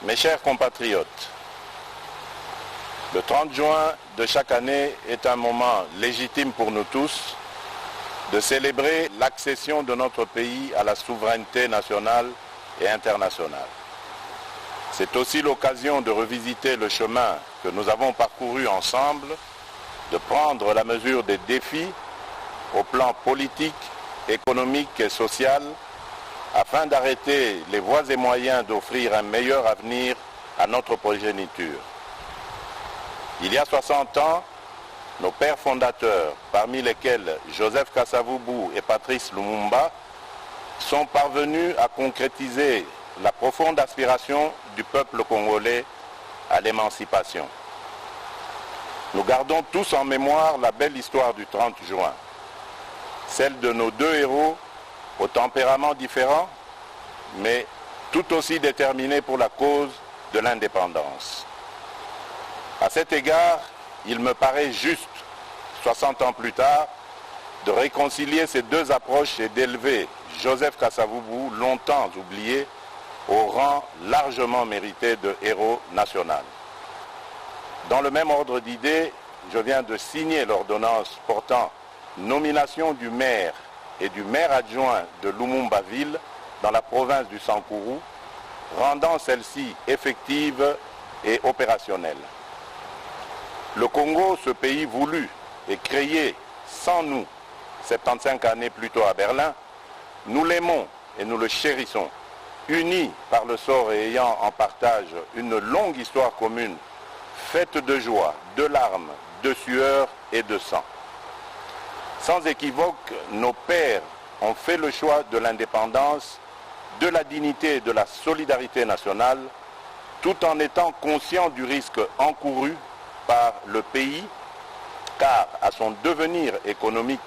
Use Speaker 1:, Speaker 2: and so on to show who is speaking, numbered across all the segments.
Speaker 1: Mes chers compatriotes, le 30 juin de chaque année est un moment légitime pour nous tous de célébrer l'accession de notre pays à la souveraineté nationale et internationale. C'est aussi l'occasion de revisiter le chemin que nous avons parcouru ensemble, de prendre la mesure des défis au plan politique, économique et social, afin d'arrêter les voies et moyens d'offrir un meilleur avenir à notre progéniture. Il y a 60 ans, nos pères fondateurs, parmi lesquels Joseph Kasavubu et Patrice Lumumba, sont parvenus à concrétiser la profonde aspiration du peuple congolais à l'émancipation. Nous gardons tous en mémoire la belle histoire du 30 juin, celle de nos deux héros au tempérament différent, mais tout aussi déterminés pour la cause de l'indépendance. À cet égard, il me paraît juste, 60 ans plus tard, de réconcilier ces deux approches et d'élever Joseph Kasavubu, longtemps oublié, au rang largement mérité de héros national. Dans le même ordre d'idées, je viens de signer l'ordonnance portant nomination du maire et du maire adjoint de Lumumba-Ville dans la province du Sankourou, rendant celle-ci effective et opérationnelle. Le Congo, ce pays voulu et créé sans nous, 75 années plus tôt à Berlin, nous l'aimons et nous le chérissons, unis par le sort et ayant en partage une longue histoire commune, faite de joie, de larmes, de sueur et de sang. Sans équivoque, nos pères ont fait le choix de l'indépendance, de la dignité et de la solidarité nationale, tout en étant conscients du risque encouru par le pays, car à son devenir économique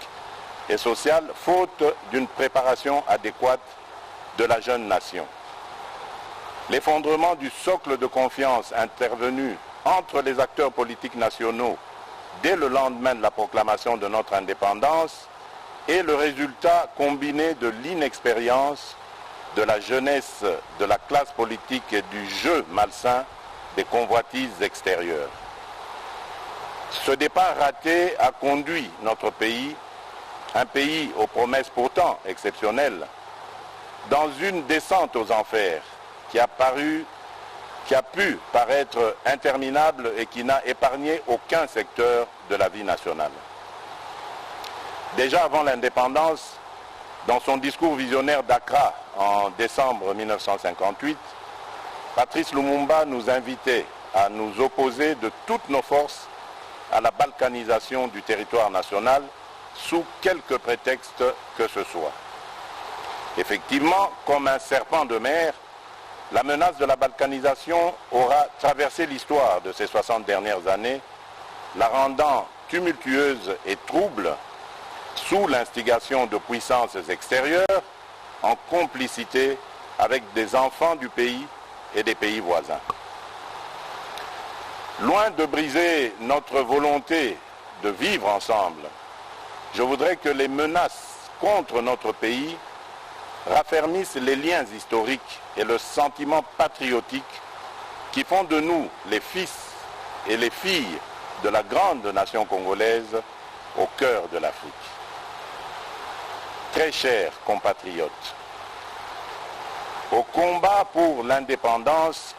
Speaker 1: et social, faute d'une préparation adéquate de la jeune nation. L'effondrement du socle de confiance intervenu entre les acteurs politiques nationaux dès le lendemain de la proclamation de notre indépendance est le résultat combiné de l'inexpérience, de la jeunesse de la classe politique et du jeu malsain des convoitises extérieures. Ce départ raté a conduit notre pays, un pays aux promesses pourtant exceptionnelles, dans une descente aux enfers qui a pu paraître interminable et qui n'a épargné aucun secteur de la vie nationale. Déjà avant l'indépendance, dans son discours visionnaire d'Accra en décembre 1958, Patrice Lumumba nous invitait à nous opposer de toutes nos forces à la balkanisation du territoire national sous quelque prétexte que ce soit. Effectivement, comme un serpent de mer, la menace de la balkanisation aura traversé l'histoire de ces 60 dernières années, la rendant tumultueuse et trouble sous l'instigation de puissances extérieures en complicité avec des enfants du pays et des pays voisins. Loin de briser notre volonté de vivre ensemble, je voudrais que les menaces contre notre pays raffermissent les liens historiques et le sentiment patriotique qui font de nous les fils et les filles de la grande nation congolaise au cœur de l'Afrique. Très chers compatriotes, au combat pour l'indépendance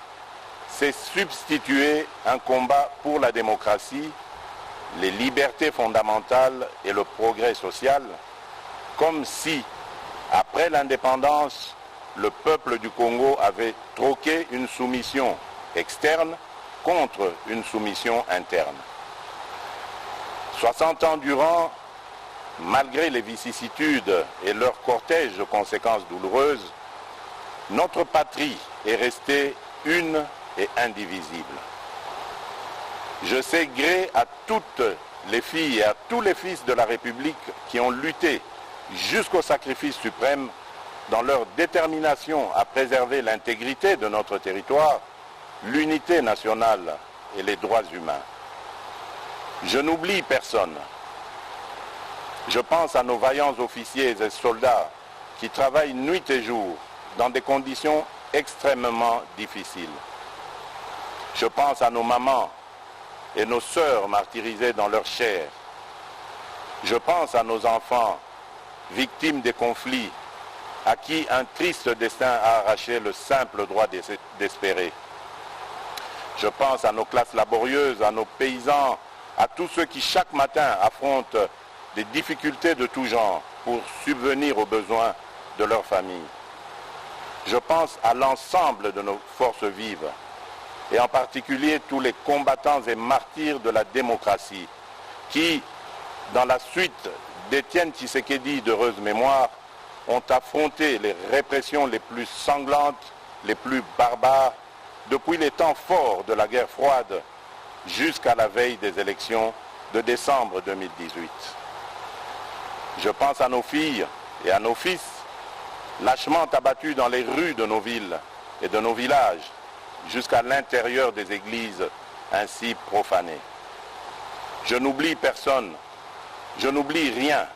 Speaker 1: s'est substitué un combat pour la démocratie, les libertés fondamentales et le progrès social, comme si, après l'indépendance, le peuple du Congo avait troqué une soumission externe contre une soumission interne. 60 ans durant, malgré les vicissitudes et leur cortège de conséquences douloureuses, notre patrie est restée une et indivisible. Je sais gré à toutes les filles et à tous les fils de la République qui ont lutté jusqu'au sacrifice suprême dans leur détermination à préserver l'intégrité de notre territoire, l'unité nationale et les droits humains. Je n'oublie personne. Je pense à nos vaillants officiers et soldats qui travaillent nuit et jour dans des conditions extrêmement difficiles. Je pense à nos mamans et nos sœurs martyrisées dans leur chair. Je pense à nos enfants victimes des conflits, à qui un triste destin a arraché le simple droit d'espérer. Je pense à nos classes laborieuses, à nos paysans, à tous ceux qui chaque matin affrontent des difficultés de tout genre pour subvenir aux besoins de leur famille. Je pense à l'ensemble de nos forces vives, et en particulier tous les combattants et martyrs de la démocratie, qui, dans la suite d'Étienne Tshisekedi d'heureuse mémoire, ont affronté les répressions les plus sanglantes, les plus barbares, depuis les temps forts de la guerre froide jusqu'à la veille des élections de décembre 2018. Je pense à nos filles et à nos fils, lâchement abattus dans les rues de nos villes et de nos villages, jusqu'à l'intérieur des églises ainsi profanées. Je n'oublie personne, je n'oublie rien,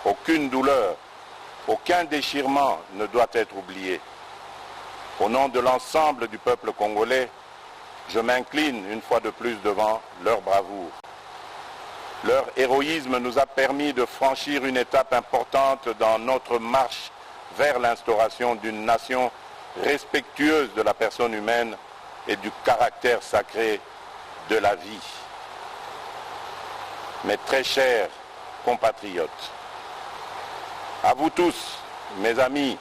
Speaker 1: aucune douleur, aucun déchirement ne doit être oublié. Au nom de l'ensemble du peuple congolais, je m'incline une fois de plus devant leur bravoure. Leur héroïsme nous a permis de franchir une étape importante dans notre marche vers l'instauration d'une nation respectueuse de la personne humaine et du caractère sacré de la vie. Mes très chers compatriotes, à vous tous, mes amis,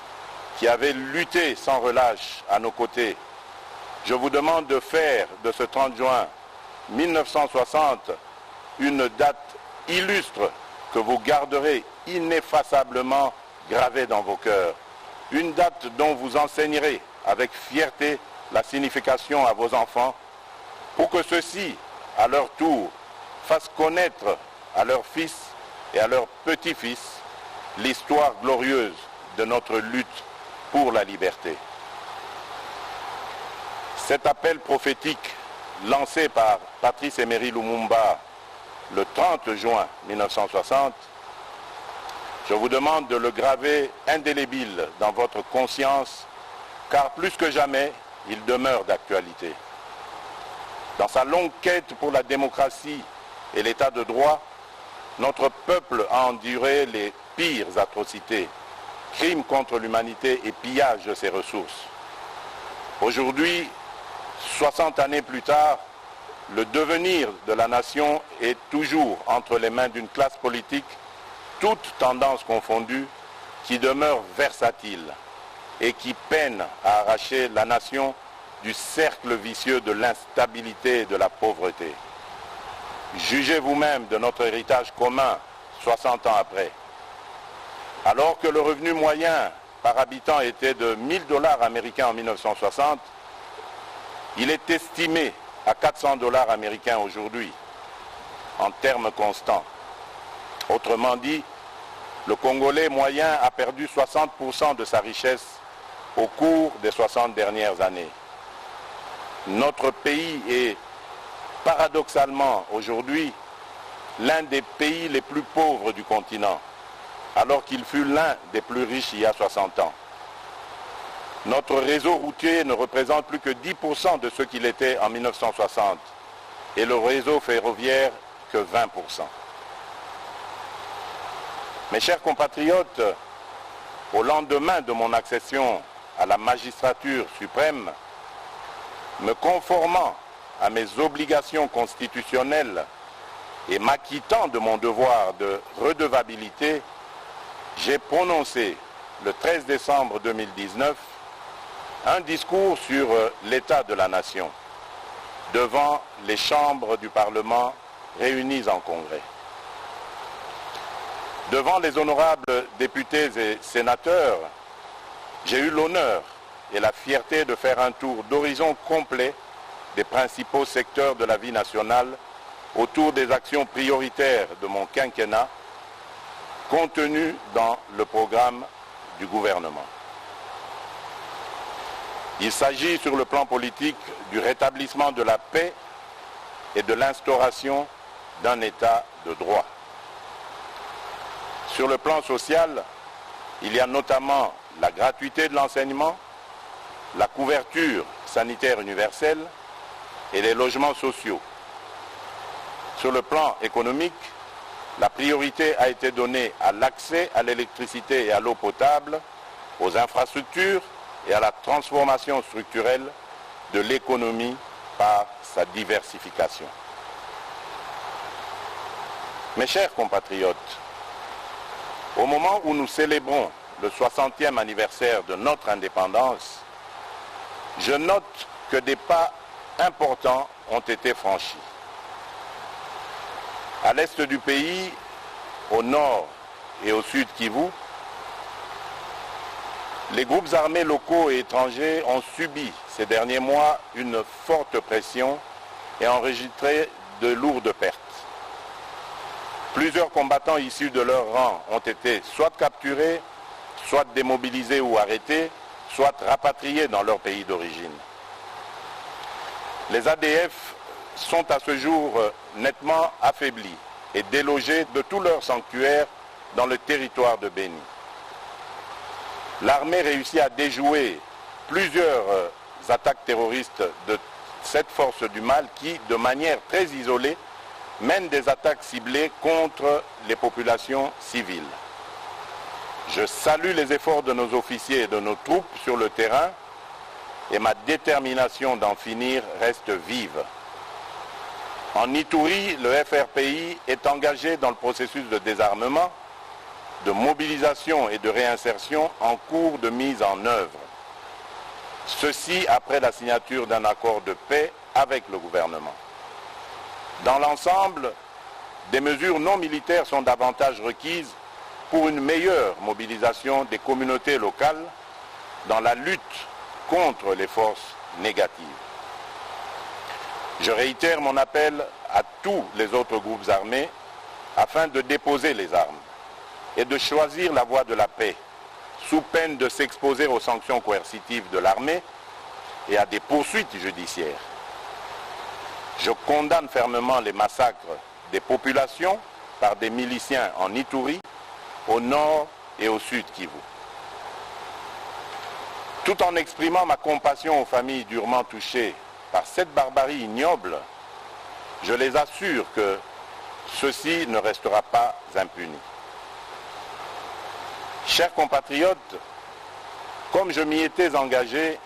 Speaker 1: qui avez lutté sans relâche à nos côtés, je vous demande de faire de ce 30 juin 1960 une date illustre que vous garderez ineffaçablement gravée dans vos cœurs. Une date dont vous enseignerez avec fierté la signification à vos enfants pour que ceux-ci, à leur tour, fassent connaître à leurs fils et à leurs petits-fils l'histoire glorieuse de notre lutte pour la liberté. Cet appel prophétique lancé par Patrice Emery Lumumba le 30 juin 1960, je vous demande de le graver indélébile dans votre conscience, car plus que jamais, il demeure d'actualité. Dans sa longue quête pour la démocratie et l'état de droit, notre peuple a enduré les pires atrocités, crimes contre l'humanité et pillage de ses ressources. Aujourd'hui, 60 années plus tard, le devenir de la nation est toujours entre les mains d'une classe politique, toutes tendances confondues, qui demeure versatile et qui peine à arracher la nation du cercle vicieux de l'instabilité et de la pauvreté. Jugez vous-même de notre héritage commun 60 ans après. Alors que le revenu moyen par habitant était de 1000 $ américains en 1960, il est estimé à 400 $ américains aujourd'hui, en termes constants. Autrement dit, le Congolais moyen a perdu 60% de sa richesse au cours des 60 dernières années. Notre pays est paradoxalement aujourd'hui l'un des pays les plus pauvres du continent, alors qu'il fut l'un des plus riches il y a 60 ans. Notre réseau routier ne représente plus que 10% de ce qu'il était en 1960 et le réseau ferroviaire que 20%. Mes chers compatriotes, au lendemain de mon accession à la magistrature suprême, me conformant à mes obligations constitutionnelles et m'acquittant de mon devoir de redevabilité, j'ai prononcé le 13 décembre 2019 un discours sur l'état de la nation devant les chambres du Parlement réunies en congrès. Devant les honorables députés et sénateurs, j'ai eu l'honneur et la fierté de faire un tour d'horizon complet des principaux secteurs de la vie nationale autour des actions prioritaires de mon quinquennat contenues dans le programme du gouvernement. Il s'agit sur le plan politique du rétablissement de la paix et de l'instauration d'un état de droit. Sur le plan social, il y a notamment la gratuité de l'enseignement, la couverture sanitaire universelle, et les logements sociaux. Sur le plan économique, la priorité a été donnée à l'accès à l'électricité et à l'eau potable, aux infrastructures et à la transformation structurelle de l'économie par sa diversification. Mes chers compatriotes, au moment où nous célébrons le 60e anniversaire de notre indépendance, je note que des pas importants ont été franchis. À l'est du pays, au nord et au sud Kivu, les groupes armés locaux et étrangers ont subi ces derniers mois une forte pression et enregistré de lourdes pertes. Plusieurs combattants issus de leur rang ont été soit capturés, soit démobilisés ou arrêtés, soit rapatriés dans leur pays d'origine. Les ADF sont à ce jour nettement affaiblis et délogés de tous leurs sanctuaires dans le territoire de Béni. L'armée réussit à déjouer plusieurs attaques terroristes de cette force du mal qui, de manière très isolée, mène des attaques ciblées contre les populations civiles. Je salue les efforts de nos officiers et de nos troupes sur le terrain et ma détermination d'en finir reste vive. En Ituri, le FRPI est engagé dans le processus de désarmement, de mobilisation et de réinsertion en cours de mise en œuvre. Ceci après la signature d'un accord de paix avec le gouvernement. Dans l'ensemble, des mesures non militaires sont davantage requises pour une meilleure mobilisation des communautés locales dans la lutte contre les forces négatives. Je réitère mon appel à tous les autres groupes armés afin de déposer les armes et de choisir la voie de la paix, sous peine de s'exposer aux sanctions coercitives de l'armée et à des poursuites judiciaires. Je condamne fermement les massacres des populations par des miliciens en Ituri, au nord et au sud Kivu. Tout en exprimant ma compassion aux familles durement touchées par cette barbarie ignoble, je les assure que ceci ne restera pas impuni. Chers compatriotes, comme je m'y étais engagé,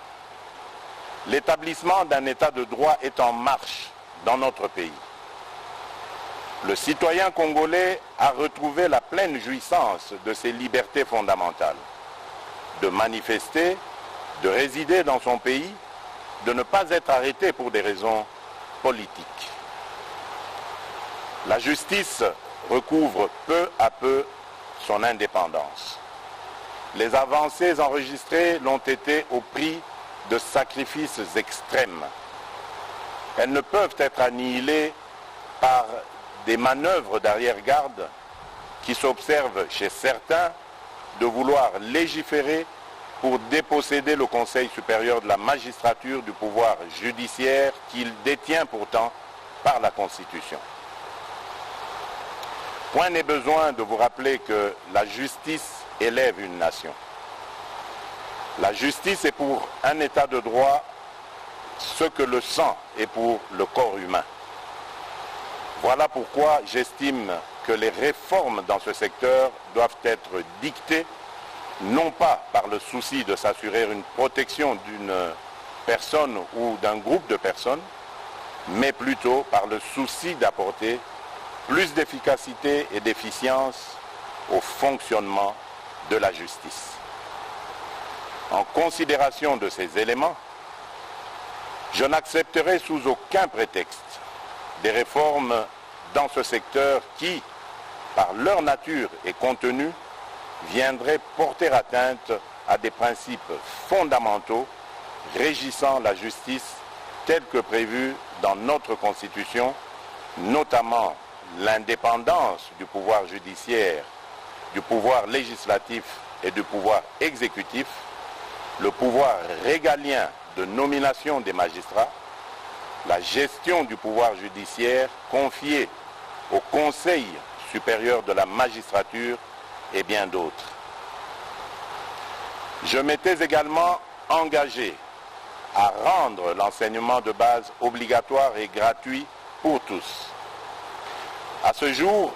Speaker 1: l'établissement d'un état de droit est en marche dans notre pays. Le citoyen congolais a retrouvé la pleine jouissance de ses libertés fondamentales, de manifester, de résider dans son pays, de ne pas être arrêté pour des raisons politiques. La justice recouvre peu à peu son indépendance. Les avancées enregistrées l'ont été au prix de sacrifices extrêmes. Elles ne peuvent être annihilées par des manœuvres d'arrière-garde qui s'observent chez certains de vouloir légiférer pour déposséder le Conseil supérieur de la magistrature du pouvoir judiciaire qu'il détient pourtant par la Constitution. Point n'est besoin de vous rappeler que la justice élève une nation. La justice est pour un état de droit ce que le sang est pour le corps humain. Voilà pourquoi j'estime que les réformes dans ce secteur doivent être dictées non pas par le souci de s'assurer une protection d'une personne ou d'un groupe de personnes, mais plutôt par le souci d'apporter plus d'efficacité et d'efficience au fonctionnement de la justice. En considération de ces éléments, je n'accepterai sous aucun prétexte des réformes dans ce secteur qui, par leur nature et contenu, viendraient porter atteinte à des principes fondamentaux régissant la justice telle que prévue dans notre Constitution, notamment l'indépendance du pouvoir judiciaire, du pouvoir législatif et du pouvoir exécutif, le pouvoir régalien de nomination des magistrats, la gestion du pouvoir judiciaire confiée au Conseil supérieur de la magistrature et bien d'autres. Je m'étais également engagé à rendre l'enseignement de base obligatoire et gratuit pour tous. À ce jour,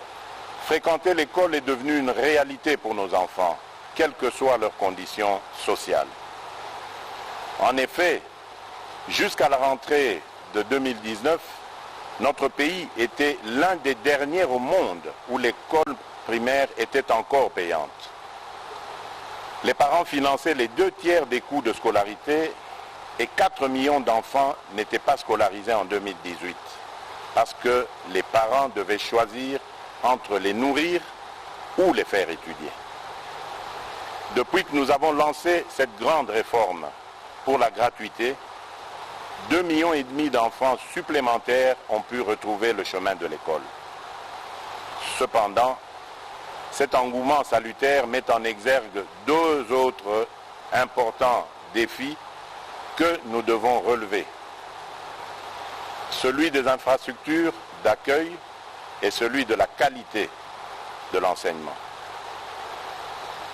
Speaker 1: fréquenter l'école est devenu une réalité pour nos enfants, quelles que soient leurs conditions sociales. En effet, jusqu'à la rentrée de 2019, notre pays était l'un des derniers au monde où l'école primaire était encore payante. Les parents finançaient les 2/3 des coûts de scolarité et 4 millions d'enfants n'étaient pas scolarisés en 2018 parce que les parents devaient choisir entre les nourrir ou les faire étudier. Depuis que nous avons lancé cette grande réforme pour la gratuité, 2,5 millions d'enfants supplémentaires ont pu retrouver le chemin de l'école. Cependant, cet engouement salutaire met en exergue 2 autres importants défis que nous devons relever. Celui des infrastructures d'accueil et celui de la qualité de l'enseignement.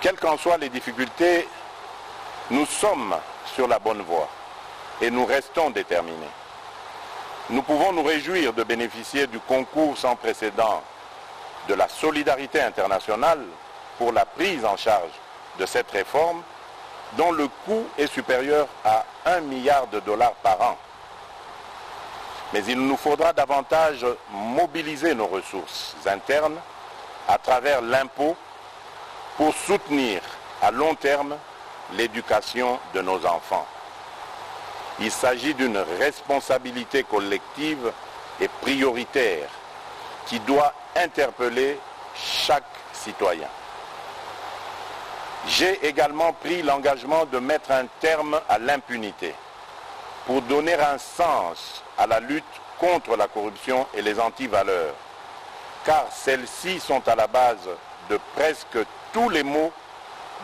Speaker 1: Quelles qu'en soient les difficultés, nous sommes sur la bonne voie et nous restons déterminés. Nous pouvons nous réjouir de bénéficier du concours sans précédent de la solidarité internationale pour la prise en charge de cette réforme dont le coût est supérieur à $1 milliard par an. Mais il nous faudra davantage mobiliser nos ressources internes à travers l'impôt pour soutenir à long terme l'éducation de nos enfants. Il s'agit d'une responsabilité collective et prioritaire qui doit interpeller chaque citoyen. J'ai également pris l'engagement de mettre un terme à l'impunité pour donner un sens à la lutte contre la corruption et les antivaleurs, car celles-ci sont à la base de presque tous les maux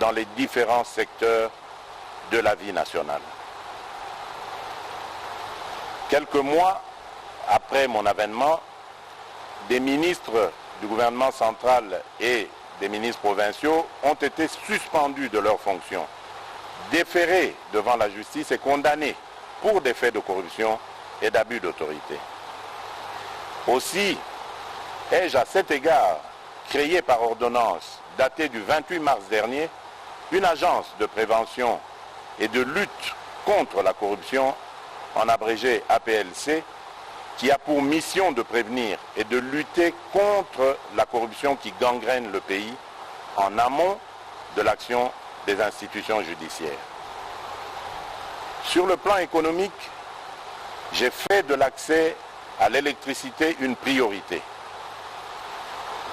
Speaker 1: dans les différents secteurs de la vie nationale. Quelques mois après mon avènement, des ministres du gouvernement central et des ministres provinciaux ont été suspendus de leurs fonctions, déférés devant la justice et condamnés pour des faits de corruption et d'abus d'autorité. Aussi, ai-je à cet égard créé par ordonnance datée du 28 mars dernier une agence de prévention et de lutte contre la corruption, en abrégé APLC, qui a pour mission de prévenir et de lutter contre la corruption qui gangrène le pays en amont de l'action des institutions judiciaires. Sur le plan économique, j'ai fait de l'accès à l'électricité une priorité.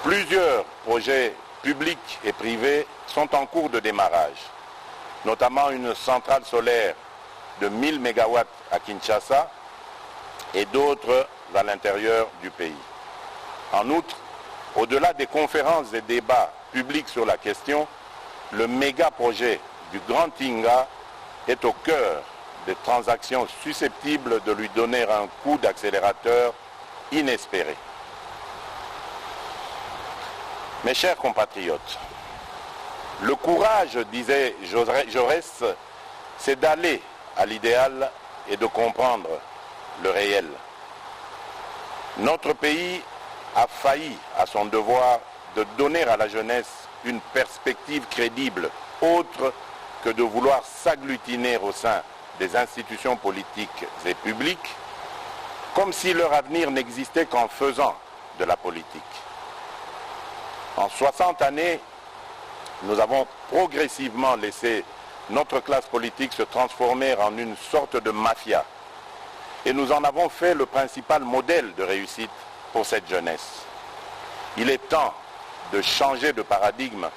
Speaker 1: Plusieurs projets publics et privés sont en cours de démarrage, notamment une centrale solaire de 1000 MW à Kinshasa et d'autres à l'intérieur du pays. En outre, au-delà des conférences et débats publics sur la question, le méga-projet du Grand Tinga est au cœur des transactions susceptibles de lui donner un coup d'accélérateur inespéré. Mes chers compatriotes, le courage, disait Jaurès, c'est d'aller à l'idéal et de comprendre le réel. Notre pays a failli à son devoir de donner à la jeunesse une perspective crédible, autre que de vouloir s'agglutiner au sein des institutions politiques et publiques, comme si leur avenir n'existait qu'en faisant de la politique. En 60 années, nous avons progressivement laissé notre classe politique se transformer en une sorte de mafia. Et nous en avons fait le principal modèle de réussite pour cette jeunesse. Il est temps de changer de paradigme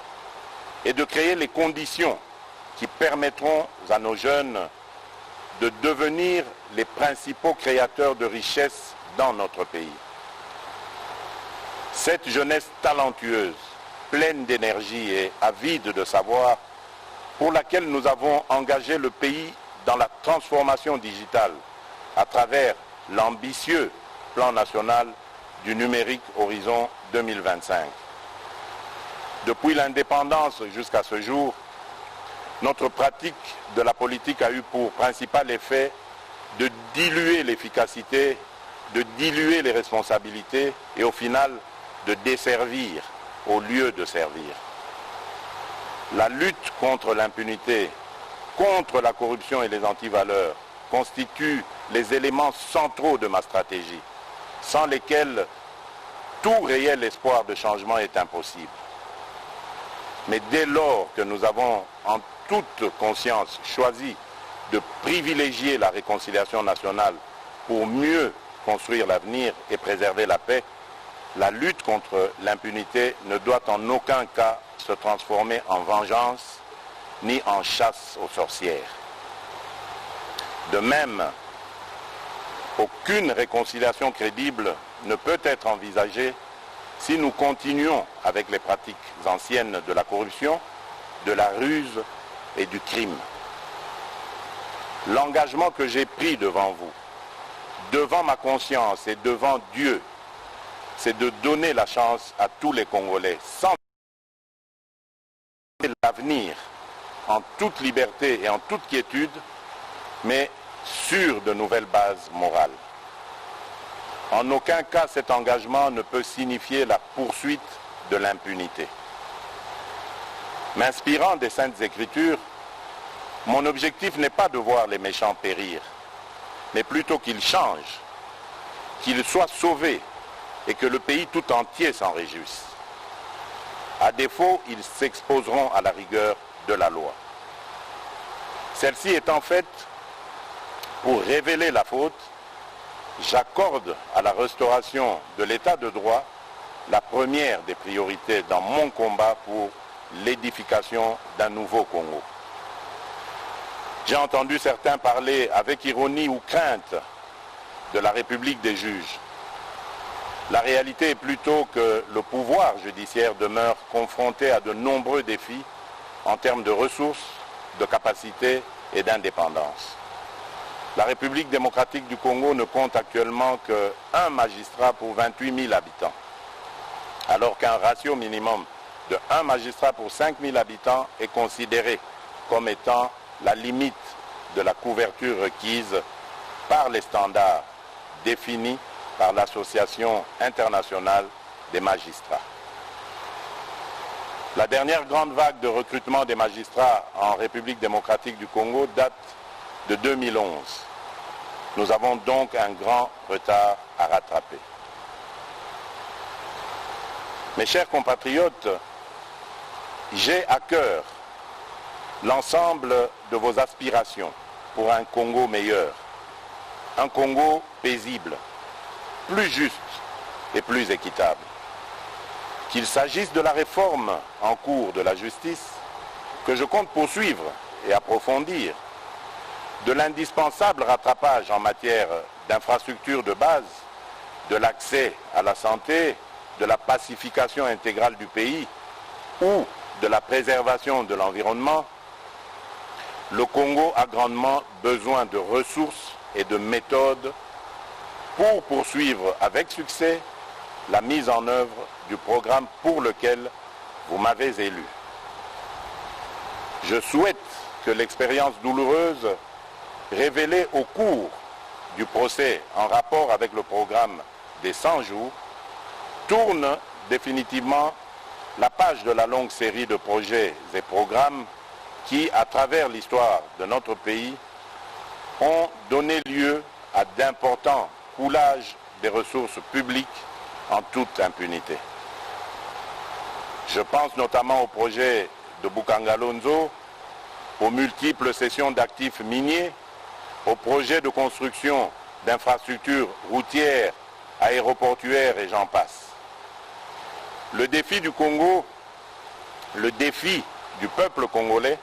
Speaker 1: et de créer les conditions qui permettront à nos jeunes de devenir les principaux créateurs de richesses dans notre pays. Cette jeunesse talentueuse, pleine d'énergie et avide de savoir, pour laquelle nous avons engagé le pays dans la transformation digitale à travers l'ambitieux plan national du numérique Horizon 2025. Depuis l'indépendance jusqu'à ce jour, notre pratique de la politique a eu pour principal effet de diluer l'efficacité, de diluer les responsabilités et au final de desservir au lieu de servir. La lutte contre l'impunité, contre la corruption et les antivaleurs constitue les éléments centraux de ma stratégie, sans lesquels tout réel espoir de changement est impossible. Mais dès lors que nous avons en toute conscience choisi de privilégier la réconciliation nationale pour mieux construire l'avenir et préserver la paix, la lutte contre l'impunité ne doit en aucun cas se transformer en vengeance ni en chasse aux sorcières. De même, aucune réconciliation crédible ne peut être envisagée si nous continuons avec les pratiques anciennes de la corruption, de la ruse et du crime. L'engagement que j'ai pris devant vous, devant ma conscience et devant Dieu, c'est de donner la chance à tous les Congolais, sans l'avenir, en toute liberté et en toute quiétude, mais sur de nouvelles bases morales. En aucun cas, cet engagement ne peut signifier la poursuite de l'impunité. M'inspirant des Saintes Écritures, mon objectif n'est pas de voir les méchants périr, mais plutôt qu'ils changent, qu'ils soient sauvés et que le pays tout entier s'en réjouisse. À défaut, ils s'exposeront à la rigueur de la loi. Celle-ci étant faite pour révéler la faute, j'accorde à la restauration de l'état de droit la première des priorités dans mon combat pour l'édification d'un nouveau Congo. J'ai entendu certains parler avec ironie ou crainte de la République des juges. La réalité est plutôt que le pouvoir judiciaire demeure confronté à de nombreux défis en termes de ressources, de capacités et d'indépendance. La République démocratique du Congo ne compte actuellement qu'un magistrat pour 28 000 habitants, alors qu'un ratio minimum de 1 magistrat pour 5 000 habitants est considéré comme étant la limite de la couverture requise par les standards définis par l'Association internationale des magistrats. La dernière grande vague de recrutement des magistrats en République démocratique du Congo date de 2011. Nous avons donc un grand retard à rattraper. Mes chers compatriotes, j'ai à cœur l'ensemble de vos aspirations pour un Congo meilleur, un Congo paisible, plus juste et plus équitable. Qu'il s'agisse de la réforme en cours de la justice, que je compte poursuivre et approfondir, de l'indispensable rattrapage en matière d'infrastructures de base, de l'accès à la santé, de la pacification intégrale du pays ou de la préservation de l'environnement, le Congo a grandement besoin de ressources et de méthodes pour poursuivre avec succès la mise en œuvre du programme pour lequel vous m'avez élu. Je souhaite que l'expérience douloureuse révélée au cours du procès en rapport avec le programme des 100 jours tourne définitivement la page de la longue série de projets et programmes qui, à travers l'histoire de notre pays, ont donné lieu à d'importants coulages des ressources publiques en toute impunité. Je pense notamment au projet de Bukangalonzo, aux multiples cessions d'actifs miniers, aux projets de construction d'infrastructures routières, aéroportuaires et j'en passe. Le défi du Congo, le défi du peuple congolais,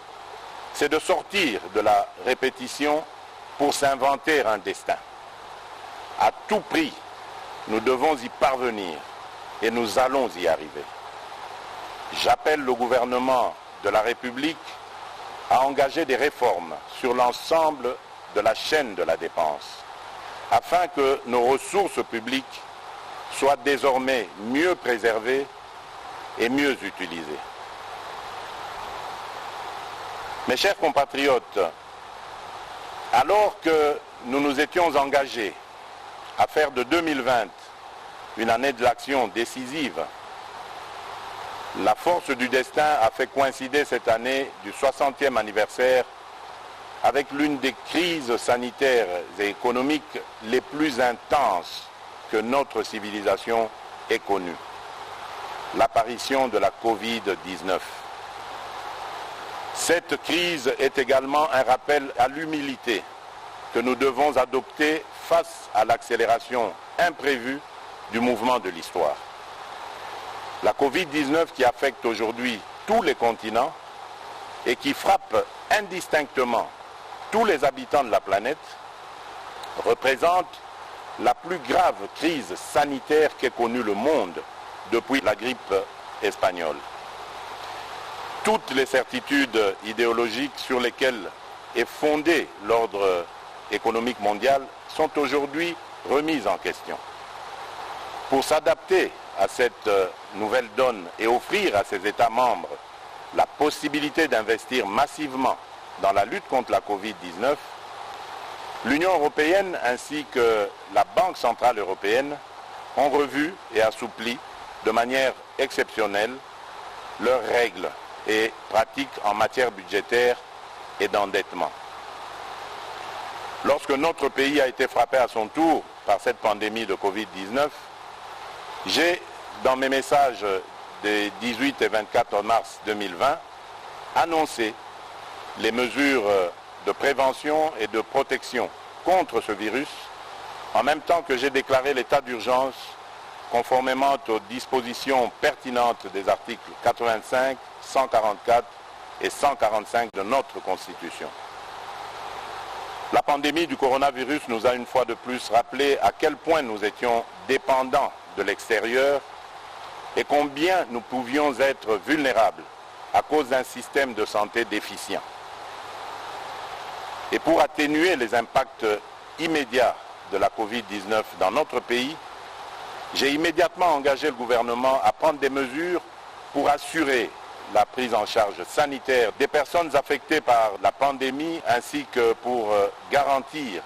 Speaker 1: c'est de sortir de la répétition pour s'inventer un destin. À tout prix, nous devons y parvenir et nous allons y arriver. J'appelle le gouvernement de la République à engager des réformes sur l'ensemble de la chaîne de la dépense, afin que nos ressources publiques soient désormais mieux préservées et mieux utilisées. Mes chers compatriotes, alors que nous nous étions engagés à faire de 2020 une année de l'action décisive, la force du destin a fait coïncider cette année du 60e anniversaire avec l'une des crises sanitaires et économiques les plus intenses que notre civilisation ait connues, l'apparition de la Covid-19. Cette crise est également un rappel à l'humilité que nous devons adopter face à l'accélération imprévue du mouvement de l'histoire. La Covid-19 qui affecte aujourd'hui tous les continents et qui frappe indistinctement tous les habitants de la planète représente la plus grave crise sanitaire qu'ait connue le monde depuis la grippe espagnole. Toutes les certitudes idéologiques sur lesquelles est fondé l'ordre économique mondial sont aujourd'hui remises en question. Pour s'adapter à cette nouvelle donne et offrir à ses États membres la possibilité d'investir massivement dans la lutte contre la Covid-19, l'Union européenne ainsi que la Banque centrale européenne ont revu et assoupli de manière exceptionnelle leurs règles et pratiques en matière budgétaire et d'endettement. Lorsque notre pays a été frappé à son tour par cette pandémie de Covid-19, j'ai, dans mes messages des 18 et 24 mars 2020, annoncé les mesures de prévention et de protection contre ce virus, en même temps que j'ai déclaré l'état d'urgence conformément aux dispositions pertinentes des articles 85, 144 et 145 de notre Constitution. La pandémie du coronavirus nous a une fois de plus rappelé à quel point nous étions dépendants de l'extérieur et combien nous pouvions être vulnérables à cause d'un système de santé déficient. Et pour atténuer les impacts immédiats de la Covid-19 dans notre pays, j'ai immédiatement engagé le gouvernement à prendre des mesures pour assurer la prise en charge sanitaire des personnes affectées par la pandémie ainsi que pour garantir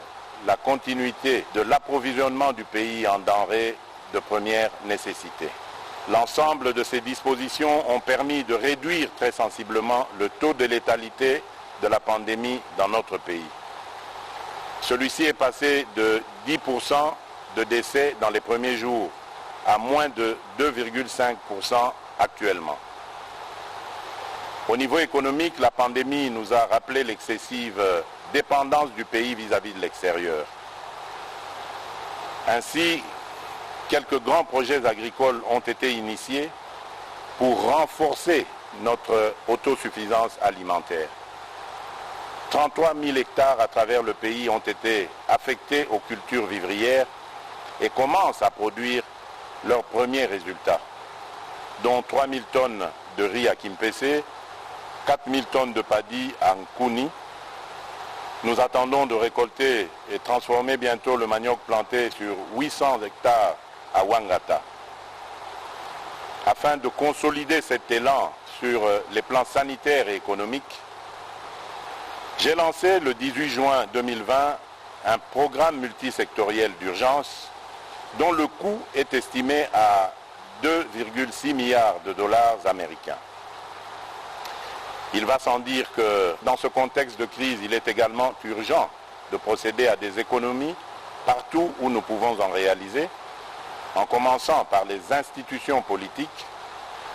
Speaker 1: la continuité de l'approvisionnement du pays en denrées de première nécessité. L'ensemble de ces dispositions ont permis de réduire très sensiblement le taux de létalité de la pandémie dans notre pays. Celui-ci est passé de 10% de décès dans les premiers jours à moins de 2,5% actuellement. Au niveau économique, la pandémie nous a rappelé l'excessive dépendance du pays vis-à-vis de l'extérieur. Ainsi, quelques grands projets agricoles ont été initiés pour renforcer notre autosuffisance alimentaire. 33 000 hectares à travers le pays ont été affectés aux cultures vivrières et commencent à produire leurs premiers résultats, dont 3 000 tonnes de riz à Kimpese, 4 000 tonnes de paddy à Nkuni. Nous attendons de récolter et transformer bientôt le manioc planté sur 800 hectares à Wangata. Afin de consolider cet élan sur les plans sanitaires et économiques, j'ai lancé le 18 juin 2020 un programme multisectoriel d'urgence dont le coût est estimé à 2,6 milliards de dollars américains. Il va sans dire que dans ce contexte de crise, il est également urgent de procéder à des économies partout où nous pouvons en réaliser, en commençant par les institutions politiques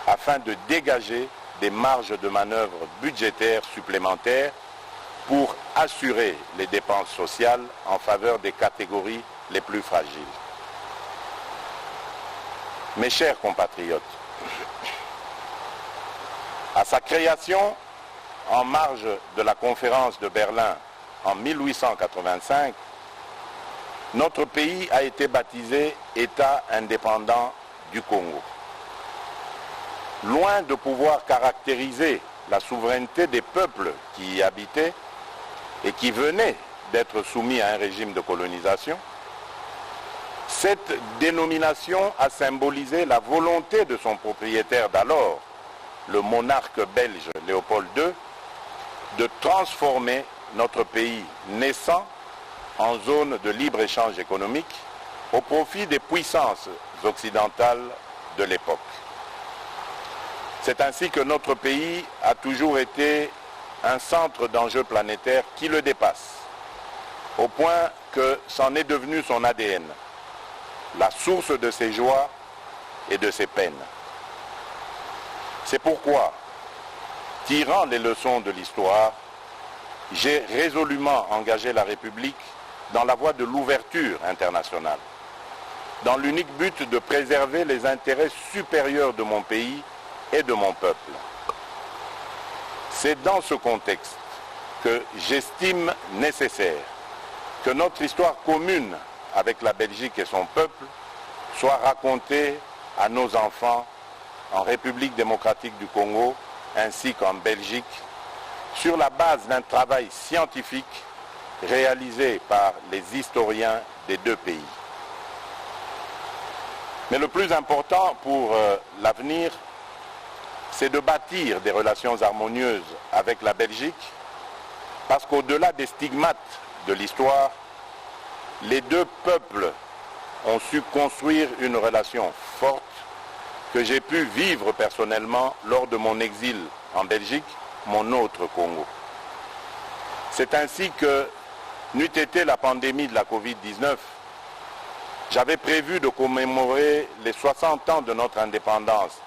Speaker 1: afin de dégager des marges de manœuvre budgétaires supplémentaires pour assurer les dépenses sociales en faveur des catégories les plus fragiles. Mes chers compatriotes, à sa création, en marge de la conférence de Berlin en 1885, notre pays a été baptisé État indépendant du Congo. Loin de pouvoir caractériser la souveraineté des peuples qui y habitaient et qui venaient d'être soumis à un régime de colonisation, cette dénomination a symbolisé la volonté de son propriétaire d'alors, le monarque belge Léopold II, de transformer notre pays naissant en zone de libre-échange économique au profit des puissances occidentales de l'époque. C'est ainsi que notre pays a toujours été un centre d'enjeux planétaires qui le dépasse, au point que c'en est devenu son ADN, la source de ses joies et de ses peines. C'est pourquoi, tirant les leçons de l'histoire, j'ai résolument engagé la République dans la voie de l'ouverture internationale, dans l'unique but de préserver les intérêts supérieurs de mon pays et de mon peuple. C'est dans ce contexte que j'estime nécessaire que notre histoire commune avec la Belgique et son peuple soit racontée à nos enfants en République démocratique du Congo ainsi qu'en Belgique sur la base d'un travail scientifique réalisé par les historiens des deux pays. Mais le plus important pour l'avenir, c'est de bâtir des relations harmonieuses avec la Belgique, parce qu'au-delà des stigmates de l'histoire, les deux peuples ont su construire une relation forte que j'ai pu vivre personnellement lors de mon exil en Belgique, mon autre Congo. C'est ainsi que, n'eût été la pandémie de la Covid-19, j'avais prévu de commémorer les 60 ans de notre indépendance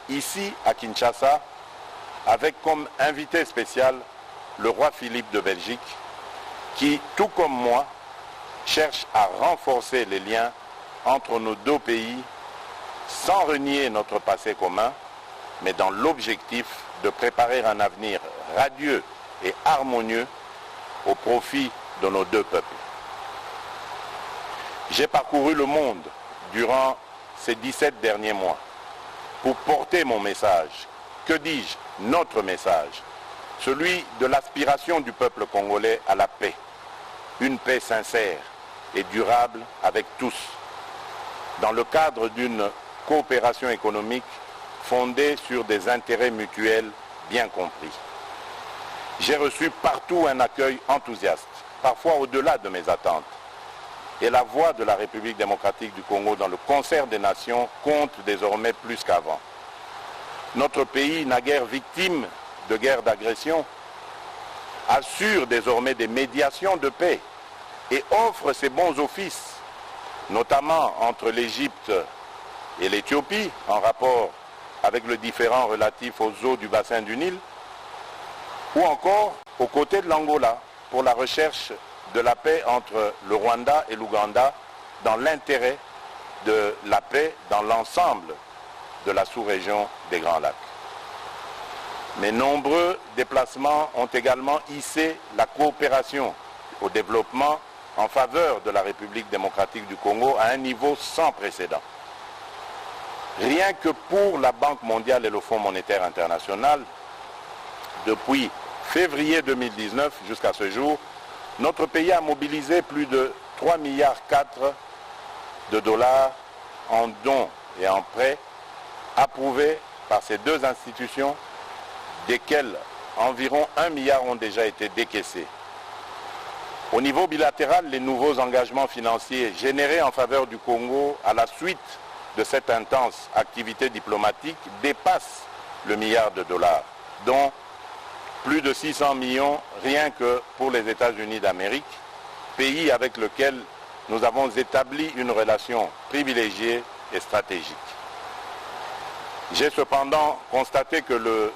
Speaker 1: ici à Kinshasa, avec comme invité spécial le roi Philippe de Belgique, qui, tout comme moi, cherche à renforcer les liens entre nos deux pays sans renier notre passé commun, mais dans l'objectif de préparer un avenir radieux et harmonieux au profit de nos deux peuples. J'ai parcouru le monde durant ces 17 derniers mois pour porter mon message, que dis-je, notre message, celui de l'aspiration du peuple congolais à la paix, une paix sincère et durable avec tous, dans le cadre d'une coopération économique fondée sur des intérêts mutuels bien compris. J'ai reçu partout un accueil enthousiaste, parfois au-delà de mes attentes. Et la voix de la République démocratique du Congo dans le concert des nations compte désormais plus qu'avant. Notre pays, naguère victime de guerres d'agression, assure désormais des médiations de paix et offre ses bons offices, notamment entre l'Égypte et l'Éthiopie, en rapport avec le différend relatif aux eaux du bassin du Nil, ou encore aux côtés de l'Angola pour la recherche de la paix entre le Rwanda et l'Ouganda dans l'intérêt de la paix dans l'ensemble de la sous-région des Grands Lacs. Mais nombreux déplacements ont également hissé la coopération au développement en faveur de la République démocratique du Congo à un niveau sans précédent. Rien que pour la Banque mondiale et le Fonds monétaire international, depuis février 2019 jusqu'à ce jour, notre pays a mobilisé plus de 3,4 milliards de dollars en dons et en prêts approuvés par ces deux institutions, desquels environ 1 milliard ont déjà été décaissés. Au niveau bilatéral, les nouveaux engagements financiers générés en faveur du Congo à la suite de cette intense activité diplomatique dépassent le milliard de dollars, dont plus de 600 millions rien que pour les États-Unis d'Amérique, pays avec lequel nous avons établi une relation privilégiée et stratégique. J'ai cependant constaté que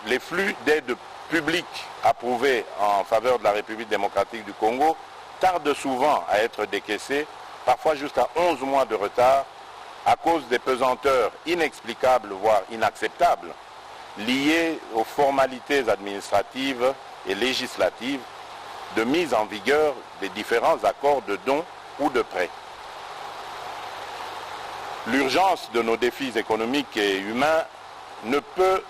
Speaker 1: les flux d'aide publique approuvés en faveur de la République démocratique du Congo tardent souvent à être décaissés, parfois jusqu'à 11 mois de retard, à cause des pesanteurs inexplicables, voire inacceptables, liées aux formalités administratives et législatives de mise en vigueur des différents accords de dons ou de prêts. L'urgence de nos défis économiques et humains ne peut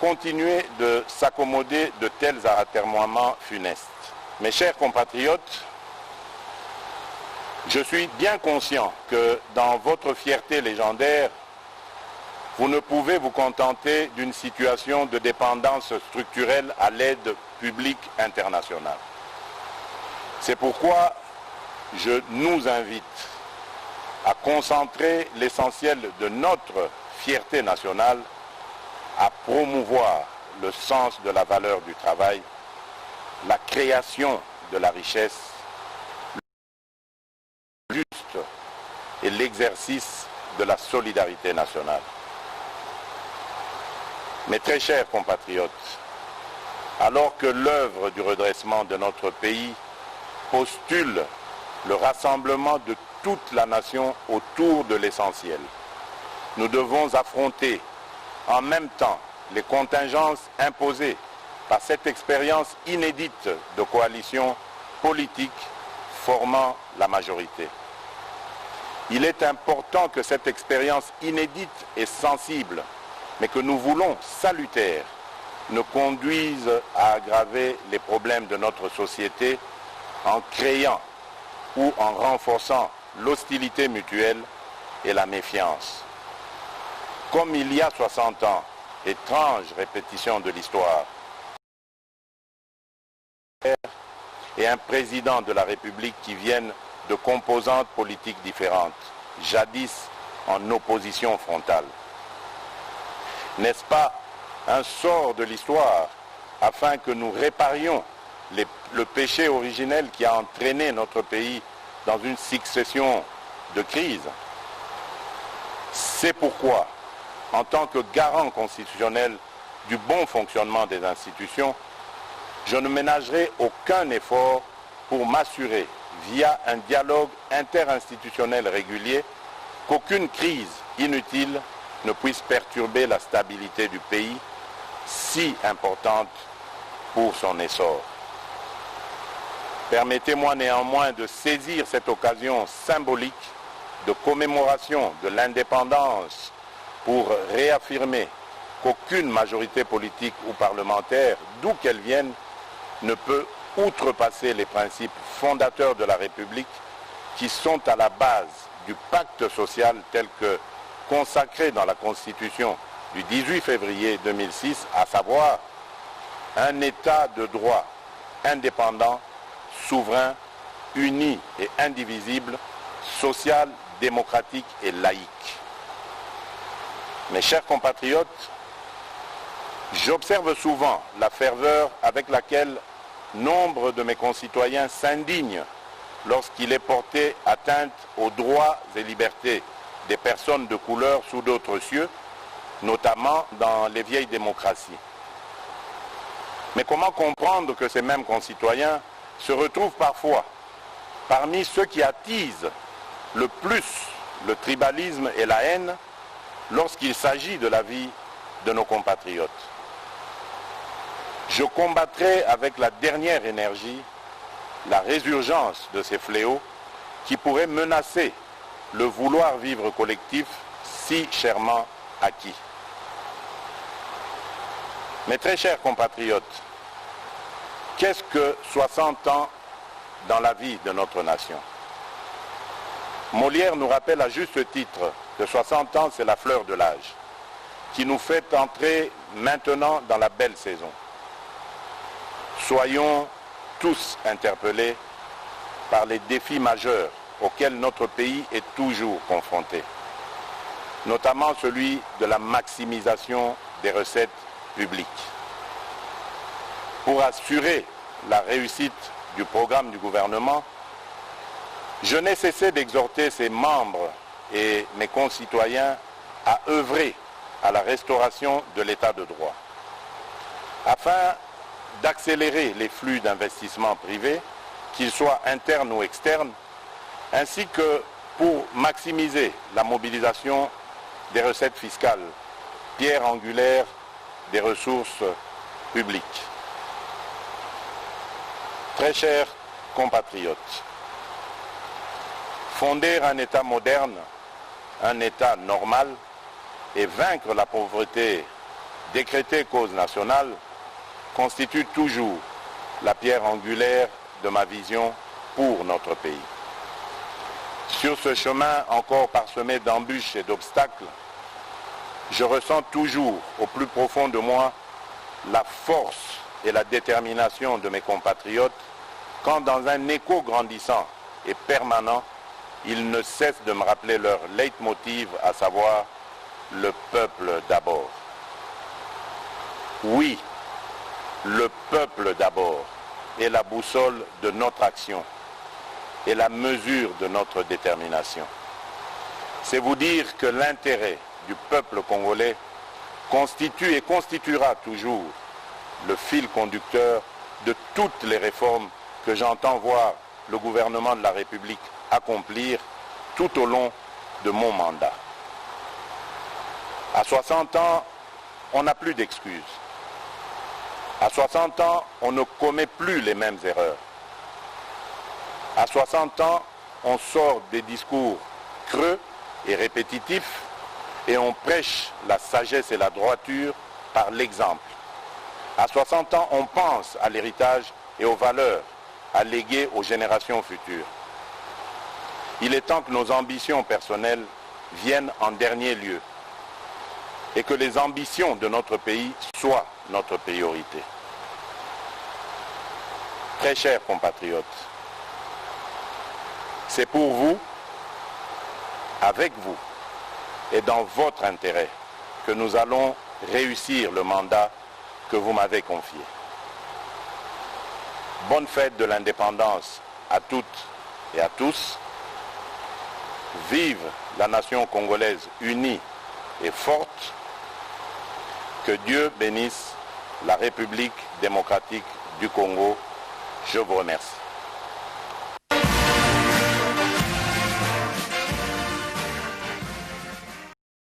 Speaker 1: continuer de s'accommoder de tels atermoiements funestes. Mes chers compatriotes, je suis bien conscient que dans votre fierté légendaire, vous ne pouvez vous contenter d'une situation de dépendance structurelle à l'aide publique internationale. C'est pourquoi je nous invite à concentrer l'essentiel de notre fierté nationale à promouvoir le sens de la valeur du travail, la création de la richesse, le juste et l'exercice de la solidarité nationale. Mes très chers compatriotes, alors que l'œuvre du redressement de notre pays postule le rassemblement de toute la nation autour de l'essentiel, nous devons affronter en même temps les contingences imposées par cette expérience inédite de coalition politique formant la majorité. Il est important que cette expérience inédite et sensible, mais que nous voulons salutaire, ne conduise à aggraver les problèmes de notre société en créant ou en renforçant l'hostilité mutuelle et la méfiance. Comme il y a 60 ans, étrange répétition de l'histoire, et un président de la République qui viennent de composantes politiques différentes, jadis en opposition frontale. N'est-ce pas un sort de l'histoire afin que nous réparions le péché originel qui a entraîné notre pays dans une succession de crises? C'est pourquoi, en tant que garant constitutionnel du bon fonctionnement des institutions, je ne ménagerai aucun effort pour m'assurer, via un dialogue interinstitutionnel régulier, qu'aucune crise inutile ne puisse perturber la stabilité du pays, si importante pour son essor. Permettez-moi néanmoins de saisir cette occasion symbolique de commémoration de l'indépendance pour réaffirmer qu'aucune majorité politique ou parlementaire, d'où qu'elle vienne, ne peut outrepasser les principes fondateurs de la République qui sont à la base du pacte social tel que consacré dans la Constitution du 18 février 2006, à savoir un État de droit indépendant, souverain, uni et indivisible, social, démocratique et laïque. Mes chers compatriotes, j'observe souvent la ferveur avec laquelle nombre de mes concitoyens s'indignent lorsqu'il est porté atteinte aux droits et libertés des personnes de couleur sous d'autres cieux, notamment dans les vieilles démocraties. Mais comment comprendre que ces mêmes concitoyens se retrouvent parfois parmi ceux qui attisent le plus le tribalisme et la haine lorsqu'il s'agit de la vie de nos compatriotes? Je combattrai avec la dernière énergie la résurgence de ces fléaux qui pourraient menacer le vouloir vivre collectif si chèrement acquis. Mes très chers compatriotes, qu'est-ce que 60 ans dans la vie de notre nation? Molière nous rappelle à juste titre que 60 ans, c'est la fleur de l'âge, qui nous fait entrer maintenant dans la belle saison. Soyons tous interpellés par les défis majeurs auxquels notre pays est toujours confronté, notamment celui de la maximisation des recettes publiques. Pour assurer la réussite du programme du gouvernement, je n'ai cessé d'exhorter ses membres et mes concitoyens à œuvrer à la restauration de l'état de droit, afin d'accélérer les flux d'investissement privés, qu'ils soient internes ou externes, ainsi que pour maximiser la mobilisation des recettes fiscales, pierre angulaire des ressources publiques. Très chers compatriotes, fonder un État moderne, un État normal, et vaincre la pauvreté décrétée cause nationale constitue toujours la pierre angulaire de ma vision pour notre pays. Sur ce chemin encore parsemé d'embûches et d'obstacles, je ressens toujours au plus profond de moi la force et la détermination de mes compatriotes quand, dans un écho grandissant et permanent, ils ne cessent de me rappeler leur leitmotiv, à savoir le peuple d'abord. Oui, le peuple d'abord est la boussole de notre action et la mesure de notre détermination. C'est vous dire que l'intérêt du peuple congolais constitue et constituera toujours le fil conducteur de toutes les réformes que j'entends voir le gouvernement de la République accomplir tout au long de mon mandat. À 60 ans, on n'a plus d'excuses. À 60 ans, on ne commet plus les mêmes erreurs. À 60 ans, on sort des discours creux et répétitifs et on prêche la sagesse et la droiture par l'exemple. À 60 ans, on pense à l'héritage et aux valeurs à léguer aux générations futures. Il est temps que nos ambitions personnelles viennent en dernier lieu et que les ambitions de notre pays soient notre priorité. Très chers compatriotes, c'est pour vous, avec vous et dans votre intérêt que nous allons réussir le mandat que vous m'avez confié. Bonne fête de l'indépendance à toutes et à tous. Vive la nation congolaise unie et forte. Que Dieu bénisse la République démocratique du Congo. Je vous remercie.